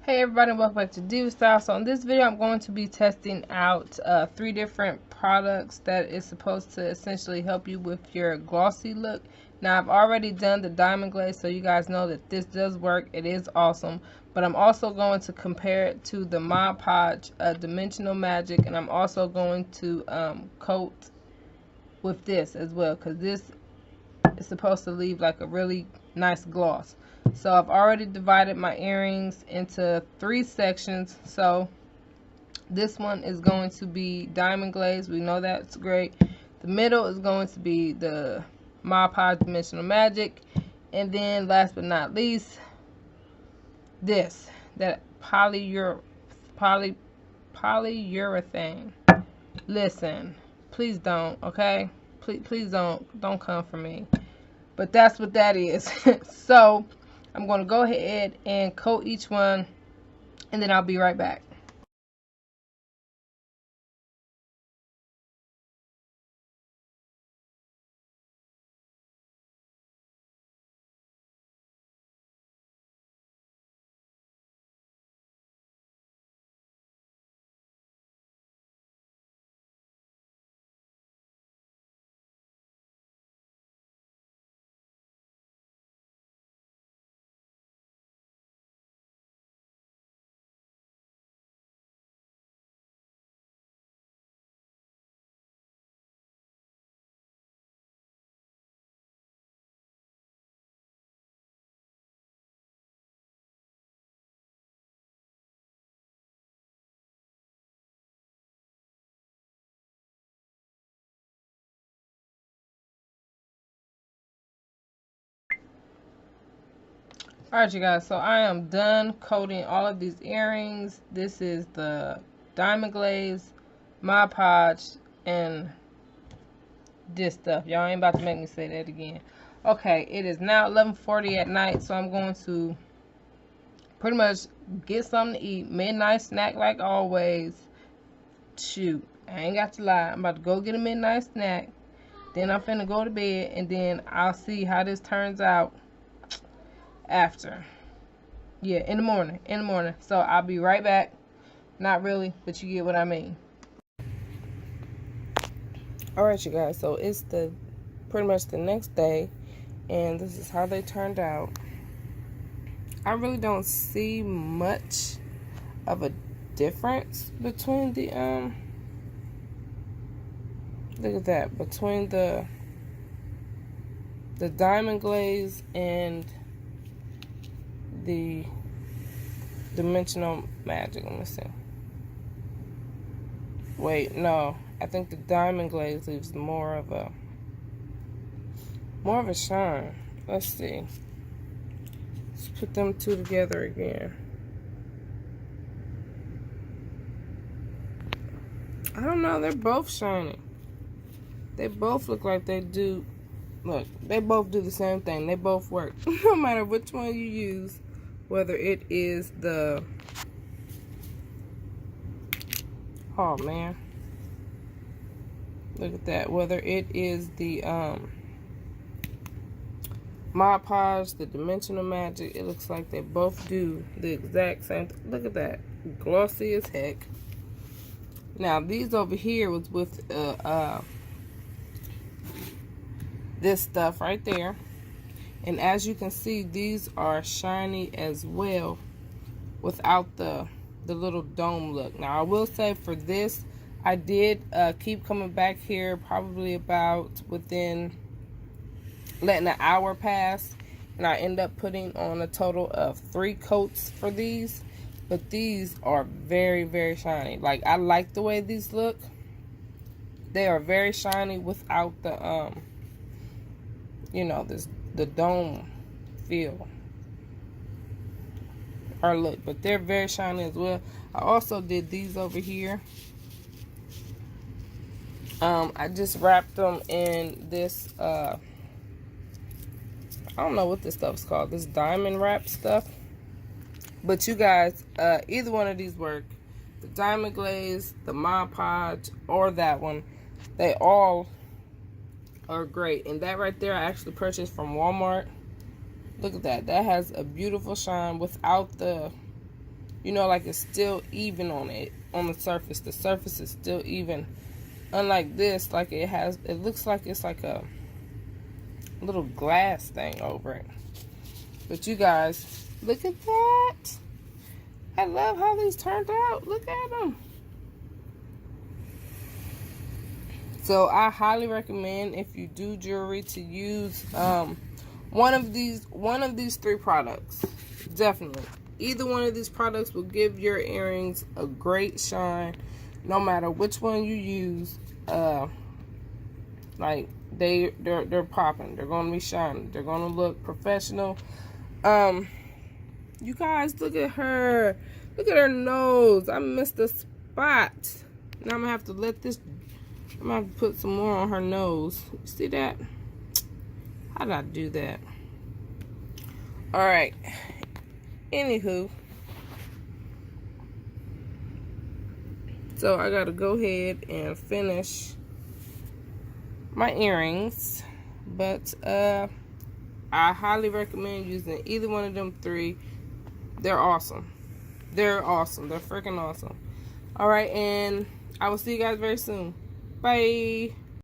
Hey everybody, and welcome back to Diva Style. So in this video I'm going to be testing out 3 different products that is supposed to essentially help you with your glossy look. Now I've already done the diamond glaze, so you guys know that this does work. It is awesome. But I'm also going to compare it to the Mod Podge Dimensional Magic, and I'm also going to coat with this as well, because this is supposed to leave like a really nice gloss. So I've already divided my earrings into 3 sections. So this one is going to be diamond glaze. We know that's great. The middle is going to be the Mod Podge Dimensional Magic. And then last but not least, that polyurethane. Listen, please don't, okay? Please don't come for me. But that's what that is. So I'm going to go ahead and coat each one, and then I'll be right back. Alright you guys, so I am done coating all of these earrings. This is the diamond glaze, Mod Podge, and this stuff. Y'all ain't about to make me say that again. Okay, it is now 11:40 at night, so I'm going to pretty much get something to eat. Midnight snack like always. Shoot, I ain't got to lie. I'm about to go get a midnight snack. Then I'm finna go to bed, and then I'll see how this turns out after. Yeah, in the morning. So I'll be right back. Not really, but you get what I mean. Alright you guys, so it's pretty much the next day, and this is how they turned out. I really don't see much of a difference between the look at that, between the diamond glaze and the dimensional magic. Let me see. Wait, no, I think the diamond glaze leaves more of a shine. Let's see. Let's put them two together again. I don't know, they're both shiny. They both look like they do. Look, they both do the same thing. They both work. No matter which one you use, whether it is the, oh man, look at that, whether it is the Mod Podge, the Dimensional Magic, it looks like they both do the exact same thing. Look at that, glossy as heck. Now these over here was with this stuff right there, and as you can see, these are shiny as well without the little dome look. Now I will say for this, I did keep coming back here, probably about within letting an hour pass, and I end up putting on a total of 3 coats for these. But these are very, very shiny. Like, I like the way these look. They are very shiny without the you know, the dome feel or look, but they're very shiny as well. I also did these over here. I just wrapped them in this I don't know what this stuff's called, this diamond wrap stuff. But you guys, either one of these work. The diamond glaze, the Mod Podge, or that one, they all are great. And that right there I actually purchased from Walmart. Look at that. That has a beautiful shine without the, you know, like it's still even on it, on the surface. The surface is still even. Unlike this, like it looks like it's like a little glass thing over it. But you guys, look at that. I love how these turned out. Look at them. So I highly recommend, if you do jewelry, to use one of these 3 products. Definitely. Either one of these products will give your earrings a great shine, no matter which one you use. Like they're popping. They're gonna be shining. They're gonna look professional. You guys, look at her. Look at her nose. I missed a spot. Now I'm gonna have to let this. I'm gonna have to put some more on her nose. You see that? How did I do that? All right. Anywho, so I gotta go ahead and finish my earrings, but I highly recommend using either one of them 3. They're awesome. They're awesome. They're freaking awesome. All right, and I will see you guys very soon. Bye.